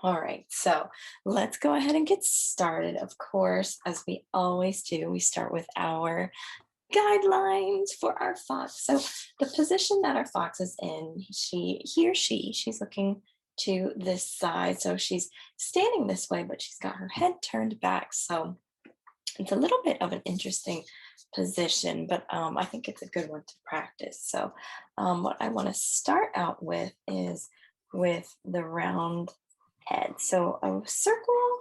All right, so let's go ahead and get started. Of course, as we always do, we start with our guidelines for our fox. So the position that our fox is in, she's looking to this side. So she's standing this way, but she's got her head turned back. So it's a little bit of an interesting position, but I think it's a good one to practice. So what I want to start out with is with the round head. So a circle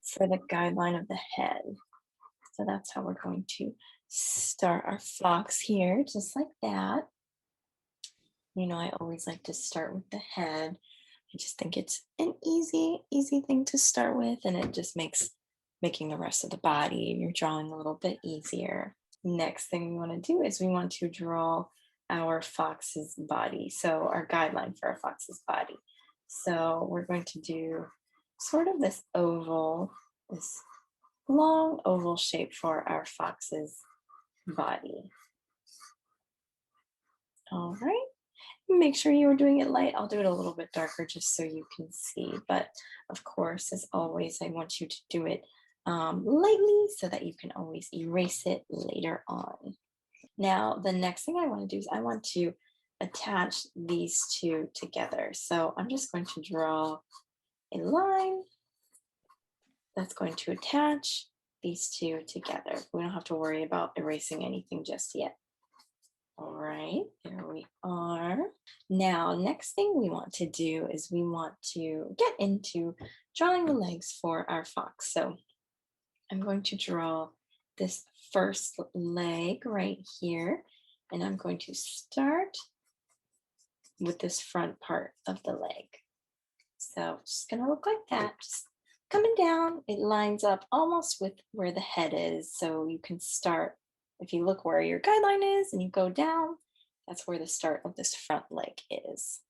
for the guideline of the head. So that's how we're going to start our fox here, just like that. I always like to start with the head. I just think it's an easy thing to start with, and it just makes making the rest of the body, you're drawing a little bit easier. Next thing we want to do is we want to draw our fox's body. So our guideline for our fox's body. So we're going to do sort of this oval, this long oval shape for our fox's body. All right. Make sure you are doing it light. I'll do it a little bit darker just so you can see. But of course, as always, I want you to do it lightly so that you can always erase it later on. Now, the next thing I want to do is I want to attach these two together. So I'm just going to draw a line that's going to attach these two together. We don't have to worry about erasing anything just yet. All right, there we are. Now, next thing we want to do is we want to get into drawing the legs for our fox. So I'm going to draw this first leg right here, and I'm going to start with this front part of the leg. So it's just gonna look like that, just coming down. It lines up almost with where the head is. So you can start, if you look where your guideline is and you go down, that's where the start of this front leg is.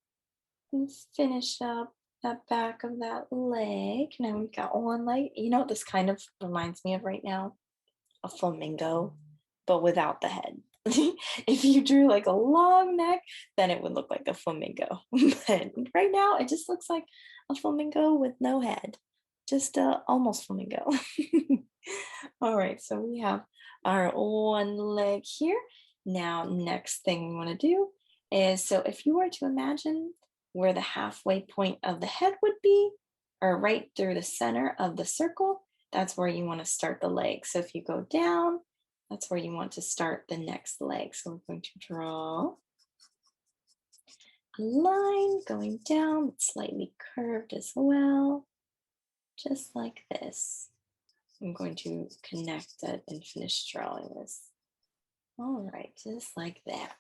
And finish up that back of that leg. Now we've got one leg. You know what this kind of reminds me of right now? A flamingo, but without the head. If you drew like a long neck, then it would look like a flamingo. But right now, it just looks like a flamingo with no head, just almost flamingo. All right, so we have our one leg here. Now, next thing we want to do is, so if you were to imagine where the halfway point of the head would be, or right through the center of the circle, that's where you want to start the leg. So if you go down, that's where you want to start the next leg. So we're going to draw a line going down, slightly curved as well, just like this. I'm going to connect it and finish drawing this. All right, just like that.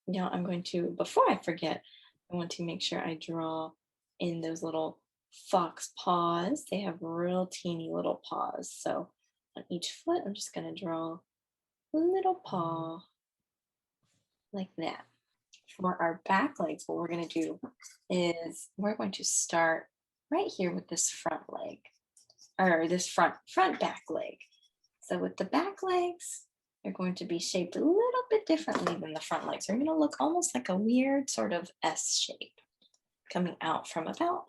Now I'm going to, before I forget, I want to make sure I draw in those little fox paws. They have real teeny little paws. So on each foot, I'm just going to draw a little paw like that. For our back legs, what we're going to do is we're going to start right here with this front leg, or this front back leg. So with the back legs, they're going to be shaped a little bit differently than the front legs. They're going to look almost like a weird sort of S shape coming out from about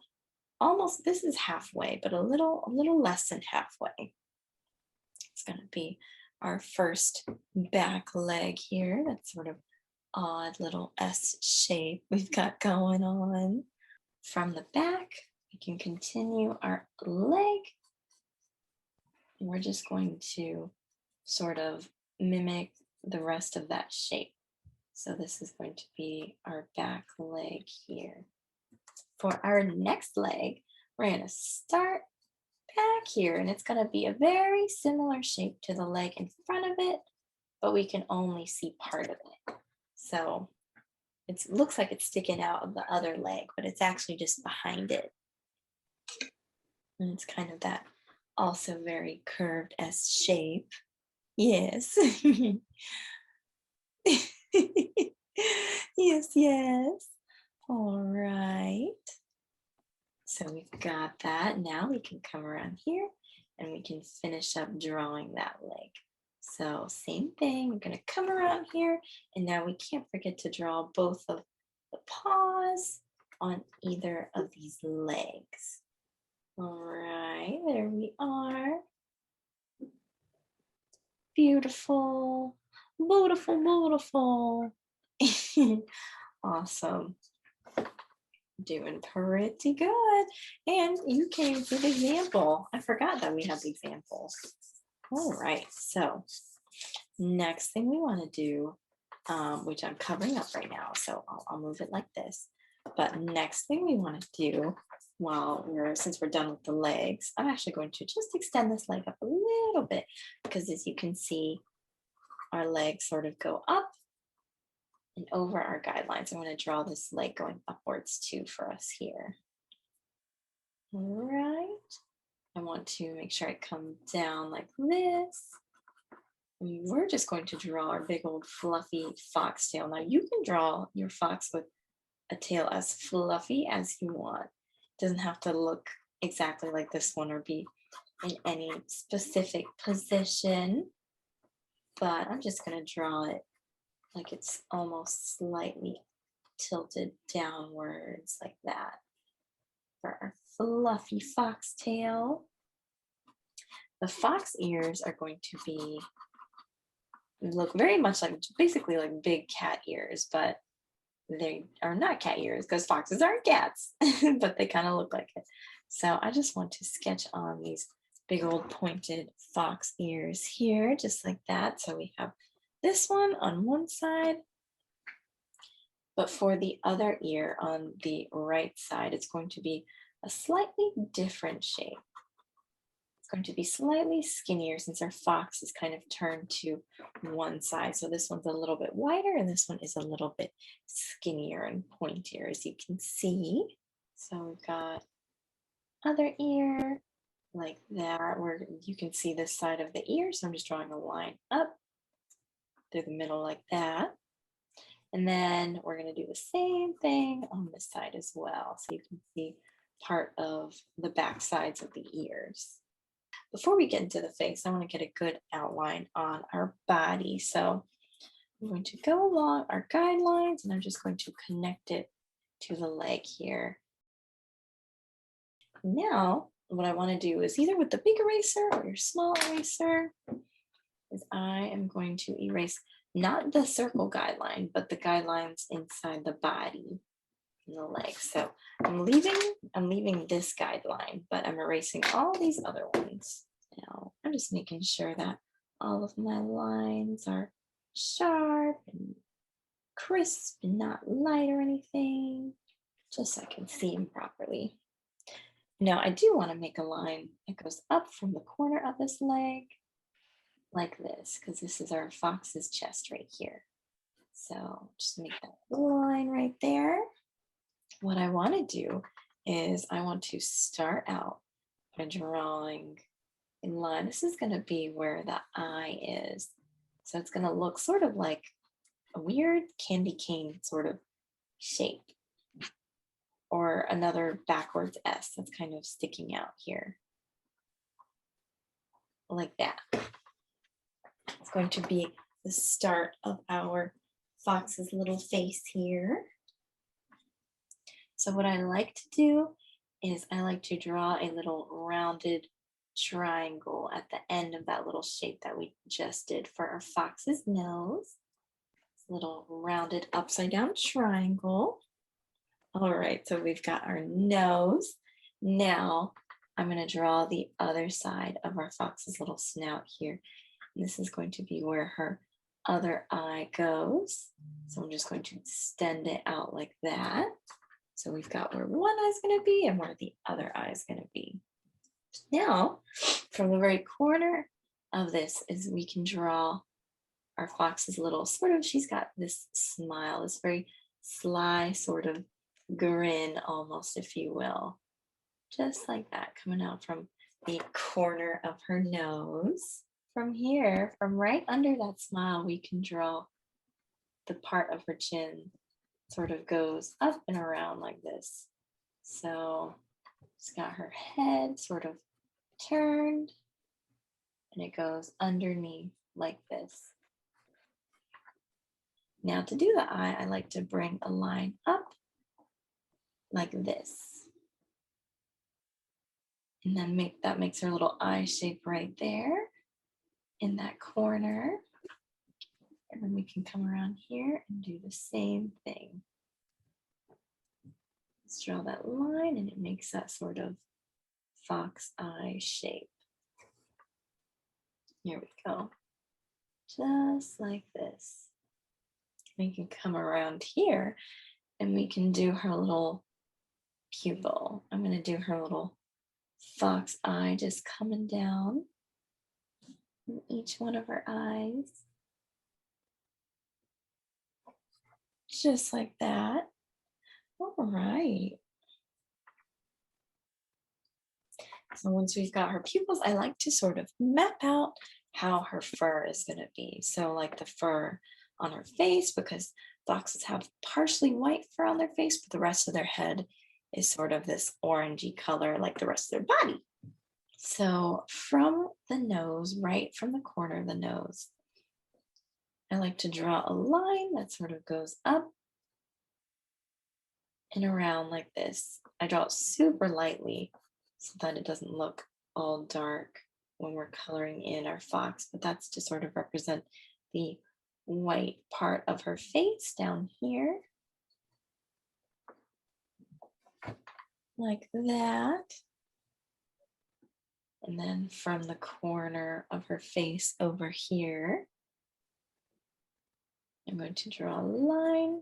almost, this is halfway, but a little less than halfway. It's going to be our first back leg here. That's sort of odd little S shape we've got going on. From the back, we can continue our leg. And we're just going to sort of mimic the rest of that shape. So this is going to be our back leg here. For our next leg, we're going to start back here, and it's going to be a very similar shape to the leg in front of it, but we can only see part of it. So it looks like it's sticking out of the other leg, but it's actually just behind it. And it's kind of that also very curved S shape. Yes. Yes. All right. So we've got that. Now we can come around here and we can finish up drawing that leg. So same thing, we're going to come around here, and now we can't forget to draw both of the paws on either of these legs. All right, there we are. Beautiful, beautiful, beautiful. Awesome. Doing pretty good. And you came to the example. I forgot that we had the example. All right, so next thing we want to do, which I'm covering up right now, so I'll move it like this. But next thing we want to do since we're done with the legs, I'm actually going to just extend this leg up a little bit because as you can see, our legs sort of go up and over our guidelines. I want to draw this leg going upwards too for us here. All right. I want to make sure I come down like this. And we're just going to draw our big old fluffy foxtail. Now you can draw your fox with a tail as fluffy as you want. It doesn't have to look exactly like this one or be in any specific position, but I'm just going to draw it like it's almost slightly tilted downwards like that for our fluffy foxtail. The fox ears are going to look very much like basically like big cat ears, but they are not cat ears because foxes aren't cats, but they kind of look like it. So I just want to sketch on these big old pointed fox ears here, just like that. So we have this one on one side, but for the other ear on the right side, it's going to be a slightly different shape. It's going to be slightly skinnier since our fox is kind of turned to one side. So this one's a little bit wider and this one is a little bit skinnier and pointier, as you can see. So we've got other ear like that, where you can see this side of the ear. So I'm just drawing a line up through the middle like that. And then we're going to do the same thing on this side as well. So you can see part of the back sides of the ears. Before we get into the face, I want to get a good outline on our body. So I'm going to go along our guidelines and I'm just going to connect it to the leg here. Now, what I want to do is either with the big eraser or your small eraser, is I am going to erase not the circle guideline, but the guidelines inside the body and the legs. So I'm leaving this guideline, but I'm erasing all these other ones. Now I'm just making sure that all of my lines are sharp and crisp and not light or anything, just so I can see them properly. Now I do want to make a line that goes up from the corner of this leg like this, because this is our fox's chest right here. So just make that line right there. What I want to do is I want to start out by drawing in line. This is going to be where the eye is. So it's going to look sort of like a weird candy cane sort of shape, or another backwards S that's kind of sticking out here. Like that. It's going to be the start of our fox's little face here. So what I like to do is I like to draw a little rounded triangle at the end of that little shape that we just did for our fox's nose. Little rounded upside down triangle. All right, so we've got our nose. Now I'm going to draw the other side of our fox's little snout here. This is going to be where her other eye goes. So I'm just going to extend it out like that. So we've got where one eye is going to be and where the other eye is going to be. Now, from the very corner of this is we can draw our fox's little she's got this smile, this very sly sort of grin almost, if you will. Just like that, coming out from the corner of her nose. From here, from right under that smile, we can draw the part of her chin sort of goes up and around like this. So she's got her head sort of turned and it goes underneath like this. Now to do the eye, I like to bring a line up like this. And then that makes her little eye shape right there in that corner. And then we can come around here and do the same thing. Let's draw that line and it makes that sort of fox eye shape. Here we go. Just like this. We can come around here and we can do her little pupil. I'm going to do her little fox eye just coming down in each one of her eyes. Just like that. All right. So once we've got her pupils, I like to sort of map out how her fur is going to be. So like the fur on her face, because foxes have partially white fur on their face, but the rest of their head is sort of this orangey color like the rest of their body. So from the nose, right from the corner of the nose, I like to draw a line that sort of goes up and around like this. I draw it super lightly so that it doesn't look all dark when we're coloring in our fox, but that's to sort of represent the white part of her face down here. Like that. And then from the corner of her face over here, I'm going to draw a line.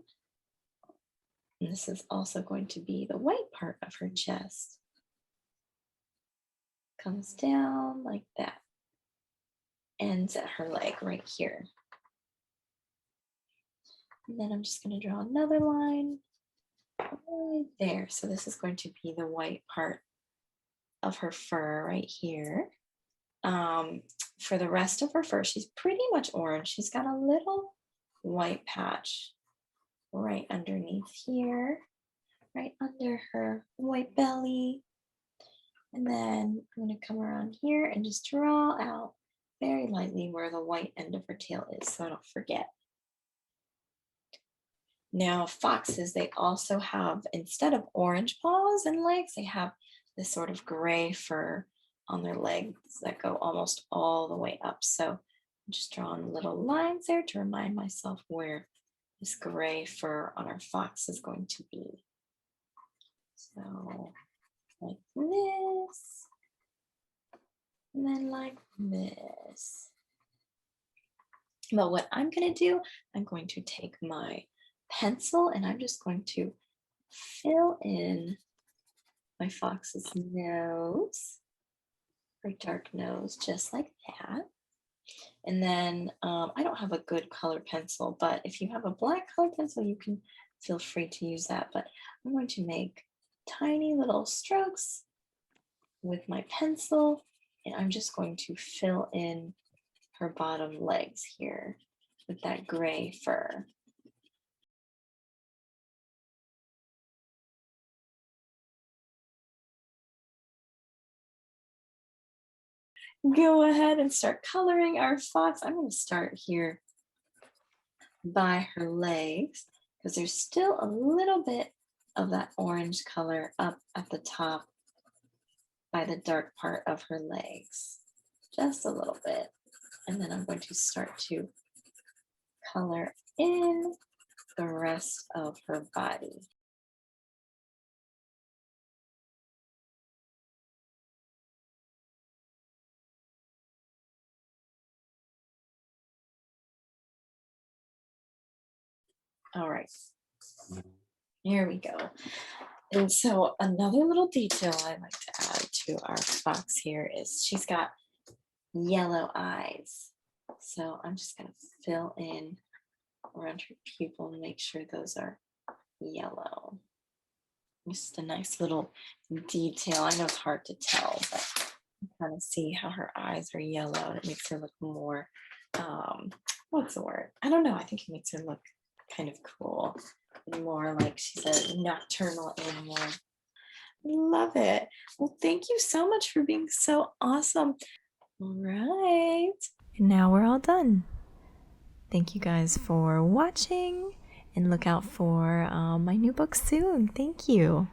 And this is also going to be the white part of her chest. Comes down like that. Ends at her leg right here. And then I'm just going to draw another line right there. So this is going to be the white part of her fur right here. For the rest of her fur, she's pretty much orange. She's got a little white patch right underneath here, right under her white belly. And then I'm going to come around here and just draw out very lightly where the white end of her tail is so I don't forget. Now, foxes, they also have, instead of orange paws and legs, they have this sort of gray fur on their legs that go almost all the way up. So I'm just drawing little lines there to remind myself where this gray fur on our fox is going to be. So like this, and then like this. But what I'm going to do, I'm going to take my pencil and I'm just going to fill in my fox's nose, her dark nose, just like that. And then I don't have a good color pencil, but if you have a black color pencil, you can feel free to use that. But I'm going to make tiny little strokes with my pencil, and I'm just going to fill in her bottom legs here with that gray fur. Go ahead and start coloring our fox. I'm going to start here by her legs because there's still a little bit of that orange color up at the top by the dark part of her legs, just a little bit. And then I'm going to start to color in the rest of her body. All right, here we go. And so another little detail I like to add to our fox here is she's got yellow eyes. So I'm just going to fill in around her pupil and make sure those are yellow. Just a nice little detail. I know it's hard to tell, but you kind of see how her eyes are yellow and it makes her look more, what's the word? I don't know. I think it makes her look kind of cool and more like she's a nocturnal animal. Love it. Well, thank you so much for being so awesome. All right. And now we're all done. Thank you guys for watching and look out for my new book soon. Thank you.